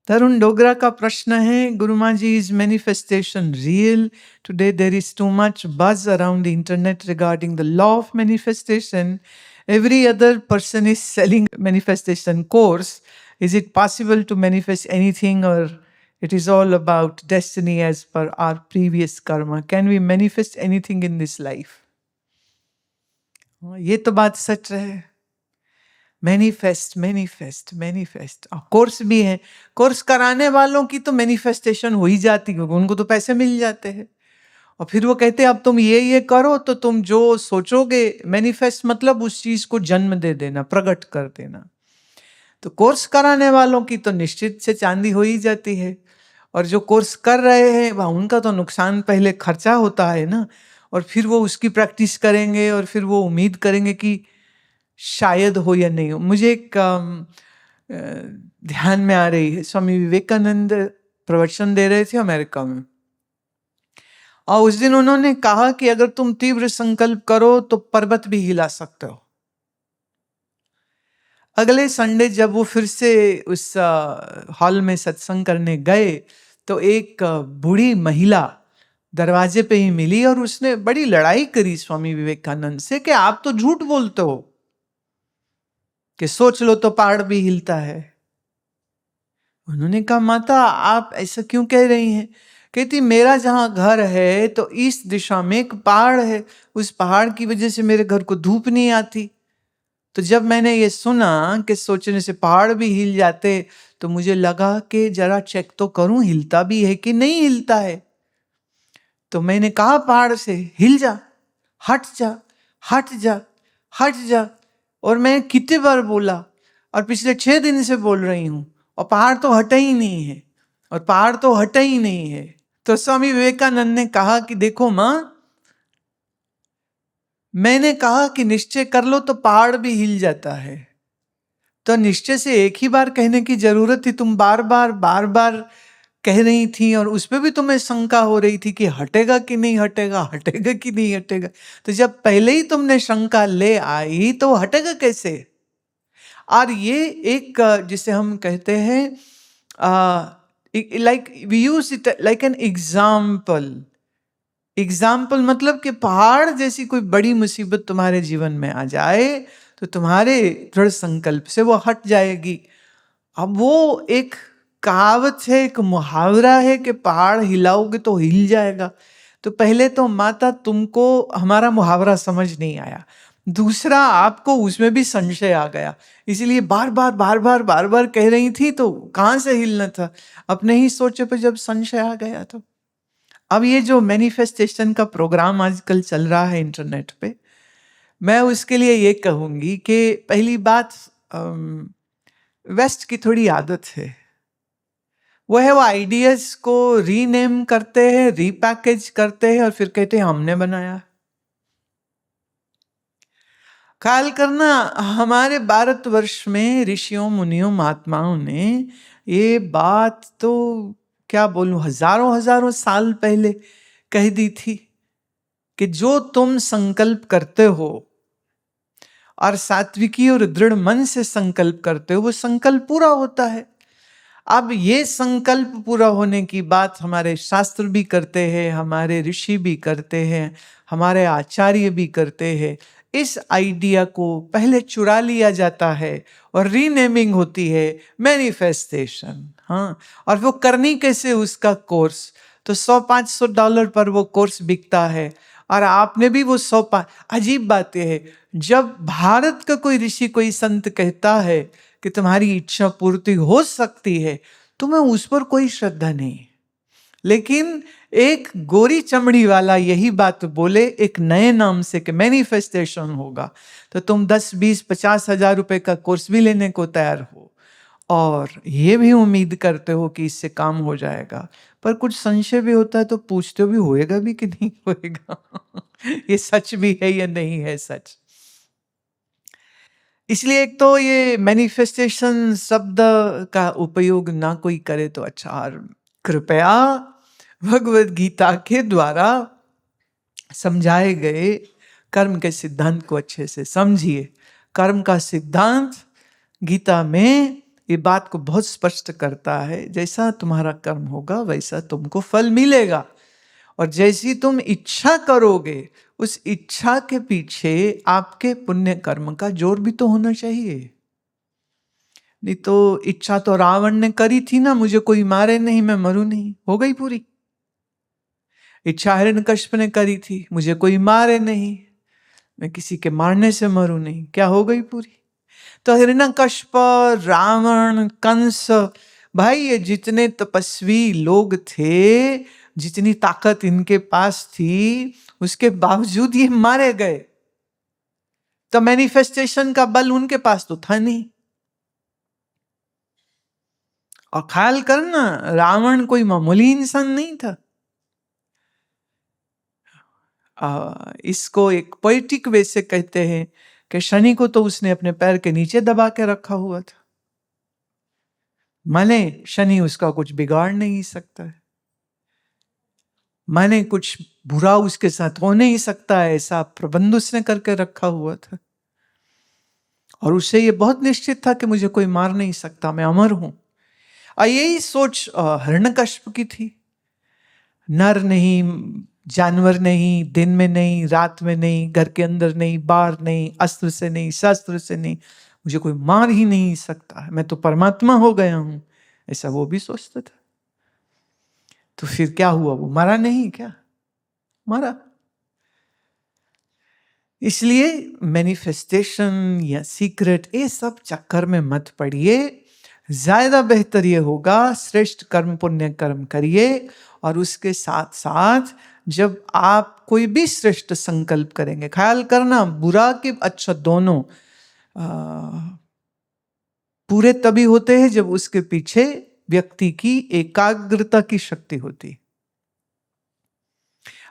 तरुण डोगरा का प्रश्न है, Gurumaa ji, is manifestation real? Today there is too much buzz around the internet regarding the law of manifestation. Every other person is selling manifestation course. Is it possible to manifest anything, और it is all about destiny as per our previous karma? Can we manifest anything in this life? ये तो बात सच है. Manifest manifest manifest. Course भी है, course कराने वालों की तो मैनिफेस्टेशन हो ही जाती है, क्योंकि उनको तो पैसे मिल जाते हैं. और फिर वो कहते हैं अब तुम ये करो तो तुम जो सोचोगे, मैनिफेस्ट मतलब उस चीज को जन्म दे देना, प्रकट कर देना. तो कोर्स कराने वालों की तो निश्चित से चांदी हो ही जाती है. और जो कोर्स कर रहे हैं वह उनका तो नुकसान, पहले खर्चा होता है ना, और फिर वो उसकी प्रैक्टिस करेंगे और फिर वो उम्मीद करेंगे कि शायद हो या नहीं हो. मुझे एक ध्यान में आ रही है, स्वामी विवेकानंद प्रवचन दे रहे थे अमेरिका में, और उस दिन उन्होंने कहा कि अगर तुम तीव्र संकल्प करो तो पर्वत भी हिला सकते हो. अगले संडे जब वो फिर से उस हॉल में सत्संग करने गए तो एक बूढ़ी महिला दरवाजे पे ही मिली, और उसने बड़ी लड़ाई करी स्वामी विवेकानंद से कि आप तो झूठ बोलते हो कि सोच लो तो पहाड़ भी हिलता है. उन्होंने कहा, माता आप ऐसा क्यों कह रही हैं? कहती, मेरा जहां घर है तो इस दिशा में एक पहाड़ है, उस पहाड़ की वजह से मेरे घर को धूप नहीं आती. तो जब मैंने ये सुना कि सोचने से पहाड़ भी हिल जाते, तो मुझे लगा कि जरा चेक तो करूं हिलता भी है कि नहीं हिलता है. तो मैंने कहा पहाड़ से, हिल जा, हट जा, हट जा, हट जा. और मैं कितने बार बोला, और पिछले 6 दिन से बोल रही हूं, और पहाड़ तो हटा ही नहीं है, और पहाड़ तो हटा ही नहीं है. तो स्वामी विवेकानंद ने कहा कि देखो मां, मैंने कहा कि निश्चय कर लो तो पहाड़ भी हिल जाता है. तो निश्चय से एक ही बार कहने की जरूरत थी, तुम बार बार कह रही थी, और उसमें भी तुम्हें शंका हो रही थी कि हटेगा कि नहीं हटेगा, हटेगा कि नहीं हटेगा. तो जब पहले ही तुमने शंका ले आई तो हटेगा कैसे? और ये एक जिसे हम कहते हैं, like we use it like an example. Example मतलब कि पहाड़ जैसी कोई बड़ी मुसीबत तुम्हारे जीवन में आ जाए तो तुम्हारे दृढ़ संकल्प से वो हट जाएगी. अब वो एक कहावत है, एक मुहावरा है कि पहाड़ हिलाओगे तो हिल जाएगा. तो पहले तो माता तुमको हमारा मुहावरा समझ नहीं आया, दूसरा आपको उसमें भी संशय आ गया, इसलिए बार बार कह रही थी. तो कहाँ से हिलना था? अपने ही सोचे पे जब संशय आ गया तो. अब ये जो मैनिफेस्टेशन का प्रोग्राम आजकल चल रहा है इंटरनेट पे, मैं उसके लिए ये कहूंगी कि पहली बात, वेस्ट की थोड़ी आदत है, वो है वो आइडियाज को रीनेम करते हैं, रीपैकेज करते हैं, और फिर कहते हैं हमने बनाया. ख्याल करना, हमारे भारतवर्ष में ऋषियों मुनियों महात्माओं ने ये बात तो क्या बोलूं, हजारों साल पहले कह दी थी कि जो तुम संकल्प करते हो और सात्विकी और दृढ़ मन से संकल्प करते हो, वो संकल्प पूरा होता है. अब ये संकल्प पूरा होने की बात हमारे शास्त्र भी करते हैं, हमारे ऋषि भी करते हैं, हमारे आचार्य भी करते हैं. इस आइडिया को पहले चुरा लिया जाता है और रीनेमिंग होती है मैनिफेस्टेशन. हाँ, और वो करनी कैसे, उसका कोर्स तो $100-500 पर वो कोर्स बिकता है. और आपने भी वो 100. अजीब बात यह है, जब भारत का कोई ऋषि कोई संत कहता है कि तुम्हारी इच्छा पूर्ति हो सकती है, तुम्हें उस पर कोई श्रद्धा नहीं. लेकिन एक गोरी चमड़ी वाला यही बात बोले एक नए नाम से कि मैनिफेस्टेशन होगा, तो तुम 10-20-50 हजार रुपए का कोर्स भी लेने को तैयार हो, और ये भी उम्मीद करते हो कि इससे काम हो जाएगा. पर कुछ संशय भी होता है तो पूछते हो भी होएगा भी कि नहीं होएगा. ये सच भी है या नहीं है सच. इसलिए एक तो ये मैनिफेस्टेशन शब्द का उपयोग ना कोई करे तो अच्छा. और कृपया भगवत गीता के द्वारा समझाए गए कर्म के सिद्धांत को अच्छे से समझिए. कर्म का सिद्धांत गीता में ये बात को बहुत स्पष्ट करता है, जैसा तुम्हारा कर्म होगा वैसा तुमको फल मिलेगा, और जैसी तुम इच्छा करोगे उस इच्छा के पीछे आपके पुण्य कर्म का जोर भी तो होना चाहिए। नहीं तो इच्छा तो रावण ने करी थी ना, मुझे कोई मारे नहीं, मैं मरूं नहीं, हो गई पूरी। इच्छा हिरण्यकश्यप ने करी थी, मुझे कोई मारे नहीं, मैं किसी के मारने से मरूं नहीं, क्या हो गई पूरी। तो हिरण्यकश्यप, रावण, कंस, भाई ये जितने तपस्वी लोग थे, जितनी ताकत इनके पास थी, उसके बावजूद ये मारे गए। तो मैनिफेस्टेशन का बल उनके पास तो था नहीं। और ख्याल करना, रावण कोई मामूली इंसान नहीं था। इसको एक पोएटिक वे से कहते हैं कि शनि को तो उसने अपने पैर के नीचे दबा के रखा हुआ था, माने शनि उसका कुछ बिगाड़ नहीं सकता है, माने कुछ बुरा उसके साथ हो नहीं सकता है, ऐसा प्रबंध उसने करके रखा हुआ था। और उससे ये बहुत निश्चित था कि मुझे कोई मार नहीं सकता, मैं अमर हूं। यही सोच हिरण्यकश्यप की थी। नर नहीं, जानवर नहीं, दिन में नहीं, रात में नहीं, घर के अंदर नहीं, बाहर नहीं, अस्त्र से नहीं, शस्त्र से नहीं, मुझे कोई मार ही नहीं सकता है, मैं तो परमात्मा हो गया हूं, ऐसा वो भी सोचता था। तो फिर क्या हुआ, वो मरा नहीं क्या? मरा। इसलिए मैनिफेस्टेशन या सीक्रेट, ये सब चक्कर में मत पड़िए। ज्यादा बेहतर ये होगा श्रेष्ठ कर्म, पुण्य कर्म करिए, और उसके साथ साथ जब आप कोई भी श्रेष्ठ संकल्प करेंगे, ख्याल करना बुरा के अच्छा दोनों पूरे तभी होते हैं जब उसके पीछे व्यक्ति की एकाग्रता की शक्ति होती।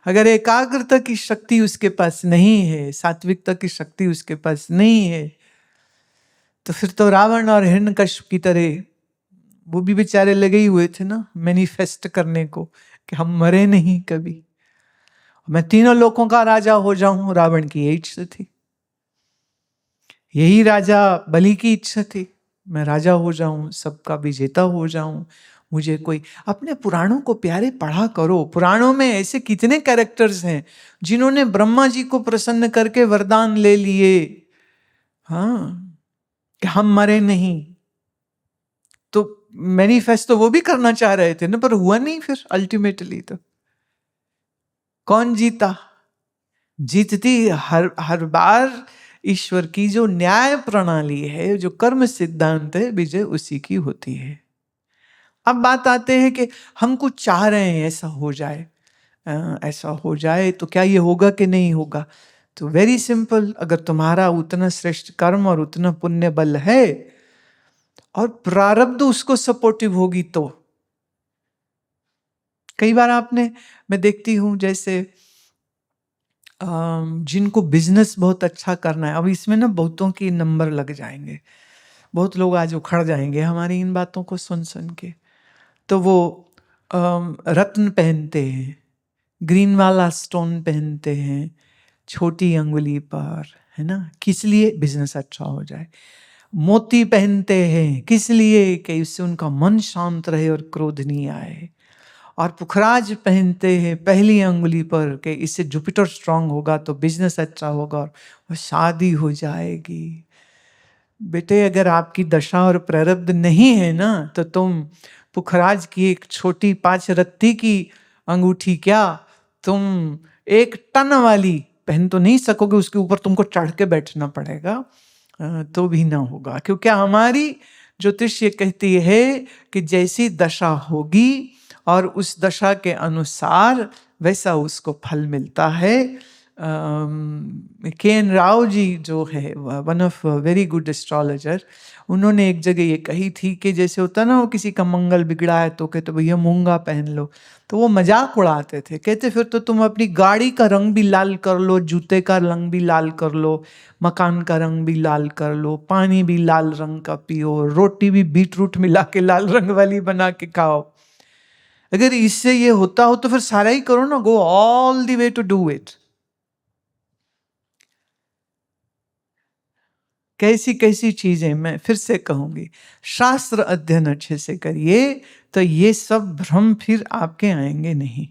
अगर एकाग्रता की शक्ति उसके पास नहीं है, सात्विकता की शक्ति उसके पास नहीं है, तो फिर तो रावण और हिरण्यकश्यप की तरह वो भी बेचारे लगे ही हुए थे ना मैनिफेस्ट करने को कि हम मरे नहीं कभी, मैं तीनों लोकों का राजा हो जाऊं। रावण की यही इच्छा थी, यही राजा बलि की इच्छा थी, मैं राजा हो जाऊं, सबका विजेता हो जाऊं। मुझे कोई, अपने पुराणों को प्यारे पढ़ा करो, पुराणों में ऐसे कितने कैरेक्टर्स हैं जिन्होंने ब्रह्मा जी को प्रसन्न करके वरदान ले लिए, हाँ, कि हम मरे नहीं। तो मैनिफेस्ट तो वो भी करना चाह रहे थे ना, पर हुआ नहीं। फिर अल्टीमेटली तो कौन जीता? जीतती हर बार ईश्वर की जो न्याय प्रणाली है, जो कर्म सिद्धांत है, विजय उसी की होती है। अब बात आते हैं कि हम कुछ चाह रहे हैं ऐसा हो जाए, ऐसा हो जाए तो क्या ये होगा कि नहीं होगा? तो वेरी सिंपल, अगर तुम्हारा उतना श्रेष्ठ कर्म और उतना पुण्य बल है और प्रारब्ध उसको सपोर्टिव होगी तो। कई बार मैं देखती हूं जैसे जिनको बिजनेस बहुत अच्छा करना है, अब इसमें ना बहुतों की नंबर लग जाएंगे, बहुत लोग आज उखड़ जाएंगे हमारी इन बातों को सुन सुन के। तो वो रत्न पहनते हैं, ग्रीन वाला स्टोन पहनते हैं छोटी अंगुली पर, है ना, किस लिए? बिजनेस अच्छा हो जाए। मोती पहनते हैं किस लिए? कि इससे उनका मन शांत रहे और क्रोध नहीं आए। और पुखराज पहनते हैं पहली अंगुली पर कि इससे जुपिटर स्ट्रांग होगा तो बिजनेस अच्छा होगा और शादी हो जाएगी। बेटे, अगर आपकी दशा और प्रारब्ध नहीं है ना, तो तुम पुखराज की एक छोटी 5 रत्ती की अंगूठी क्या, तुम 1 टन वाली पहन तो नहीं सकोगे, उसके ऊपर तुमको चढ़ के बैठना पड़ेगा, तो भी ना होगा। क्योंकि हमारी ज्योतिष ये कहती है कि जैसी दशा होगी और उस दशा के अनुसार वैसा उसको फल मिलता है। के.एन. राव जी जो है, one of very good astrologer, उन्होंने एक जगह ये कही थी कि जैसे होता ना, वो किसी का मंगल बिगड़ा है तो कहते भैया मूंगा पहन लो, तो वो मजाक उड़ाते थे, कहते फिर तो तुम अपनी गाड़ी का रंग भी लाल कर लो, जूते का रंग भी लाल कर लो, मकान का रंग भी लाल कर लो, पानी भी लाल रंग का पियो, रोटी भी बीटरूट मिला के लाल रंग वाली बना के खाओ। अगर इससे ये होता हो तो फिर सारा ही करो ना, go all the way to do it. कैसी कैसी चीजें, मैं फिर से कहूंगी, शास्त्र अध्ययन अच्छे से करिए तो ये सब भ्रम फिर आपके आएंगे नहीं।